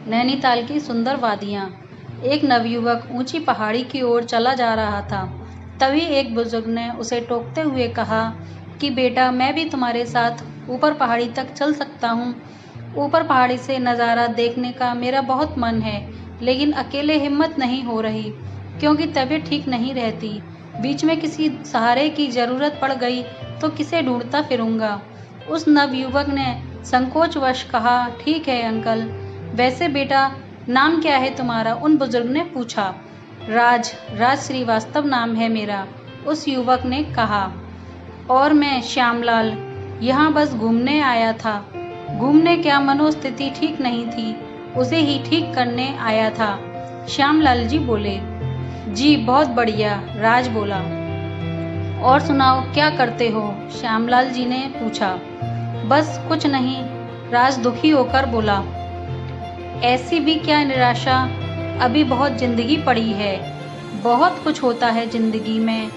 नैनीताल की सुंदर वादियाँ। एक नवयुवक ऊंची पहाड़ी की ओर चला जा रहा था। तभी एक बुजुर्ग ने उसे टोकते हुए कहा कि बेटा, मैं भी तुम्हारे साथ ऊपर पहाड़ी तक चल सकता हूँ। ऊपर पहाड़ी से नज़ारा देखने का मेरा बहुत मन है, लेकिन अकेले हिम्मत नहीं हो रही क्योंकि तबीयत ठीक नहीं रहती। बीच में किसी सहारे की ज़रूरत पड़ गई तो किसे ढूंढता फिरूंगा। उस नवयुवक ने संकोचवश कहा, ठीक है अंकल, वैसे बेटा नाम क्या है तुम्हारा? उन बुजुर्ग ने पूछा। राज श्रीवास्तव नाम है मेरा, उस युवक ने कहा। और मैं श्यामलाल, यहाँ बस घूमने आया था। घूमने क्या, मनोस्थिति ठीक नहीं थी, उसे ही ठीक करने आया था, श्यामलाल जी बोले। जी बहुत बढ़िया, राज बोला। और सुनाओ क्या करते हो? श्यामलाल जी ने पूछा। बस कुछ नहीं, राज दुखी होकर बोला। ऐसी भी क्या निराशा, अभी बहुत जिंदगी पड़ी है, बहुत कुछ होता है जिंदगी में,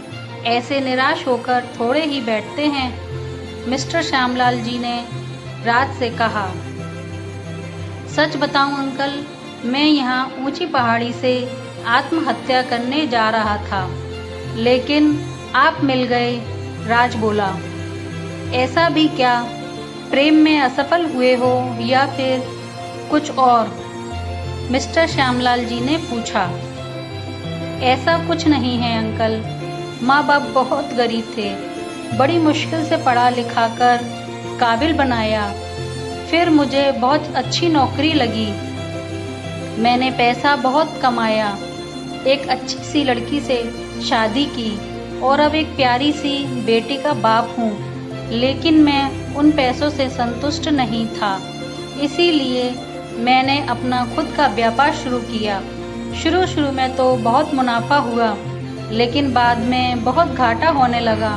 ऐसे निराश होकर थोड़े ही बैठते हैं, मिस्टर श्यामलाल जी ने राज से कहा। सच बताऊं अंकल, मैं यहाँ ऊंची पहाड़ी से आत्महत्या करने जा रहा था, लेकिन आप मिल गए, राज बोला। ऐसा भी क्या, प्रेम में असफल हुए हो या फिर कुछ और? मिस्टर श्यामलाल जी ने पूछा। ऐसा कुछ नहीं है अंकल, माँ बाप बहुत गरीब थे, बड़ी मुश्किल से पढ़ा लिखा कर काबिल बनाया, फिर मुझे बहुत अच्छी नौकरी लगी, मैंने पैसा बहुत कमाया, एक अच्छी सी लड़की से शादी की और अब एक प्यारी सी बेटी का बाप हूँ। लेकिन मैं उन पैसों से संतुष्ट नहीं था, इसीलिए मैंने अपना खुद का व्यापार शुरू किया। शुरू में तो बहुत मुनाफा हुआ, लेकिन बाद में बहुत घाटा होने लगा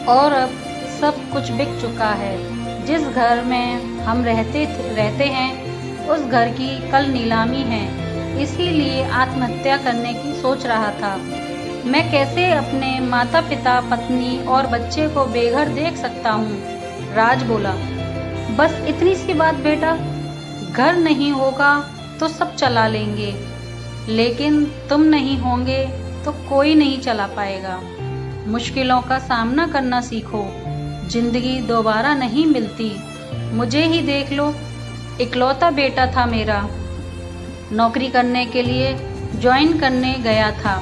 और अब सब कुछ बिक चुका है। जिस घर में हम रहते हैं उस घर की कल नीलामी है, इसीलिए आत्महत्या करने की सोच रहा था। मैं कैसे अपने माता पिता, पत्नी और बच्चे को बेघर देख सकता हूँ? राज बोला। बस इतनी सी बात बेटा, घर नहीं होगा तो सब चला लेंगे, लेकिन तुम नहीं होंगे तो कोई नहीं चला पाएगा। मुश्किलों का सामना करना सीखो, जिंदगी दोबारा नहीं मिलती। मुझे ही देख लो, इकलौता बेटा था मेरा, नौकरी करने के लिए ज्वाइन करने गया था,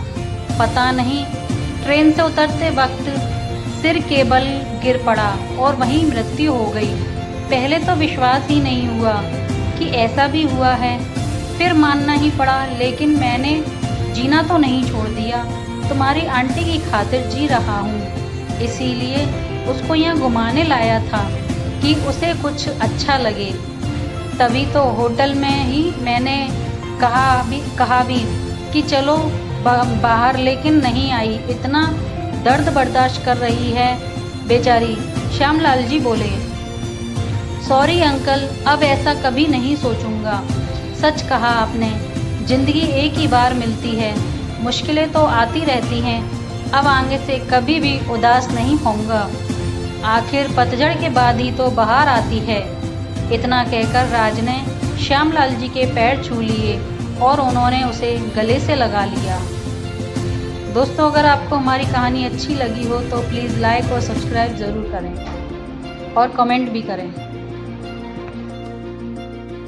पता नहीं ट्रेन से उतरते वक्त सिर केबल गिर पड़ा और वहीं मृत्यु हो गई। पहले तो विश्वास ही नहीं हुआ कि ऐसा भी हुआ है, फिर मानना ही पड़ा, लेकिन मैंने जीना तो नहीं छोड़ दिया। तुम्हारी आंटी की खातिर जी रहा हूँ, इसीलिए उसको यहाँ घुमाने लाया था कि उसे कुछ अच्छा लगे। तभी तो होटल में ही मैंने कहा भी कि चलो बाहर, लेकिन नहीं आई, इतना दर्द बर्दाश्त कर रही है बेचारी, श्यामलाल जी बोले। सॉरी अंकल, अब ऐसा कभी नहीं सोचूंगा। सच कहा आपने, जिंदगी एक ही बार मिलती है, मुश्किलें तो आती रहती हैं, अब आगे से कभी भी उदास नहीं होऊंगा। आखिर पतझड़ के बाद ही तो बहार आती है। इतना कहकर राज ने श्यामलाल जी के पैर छू लिए और उन्होंने उसे गले से लगा लिया। दोस्तों, अगर आपको हमारी कहानी अच्छी लगी हो तो प्लीज़ लाइक और सब्सक्राइब ज़रूर करें और कमेंट भी करें।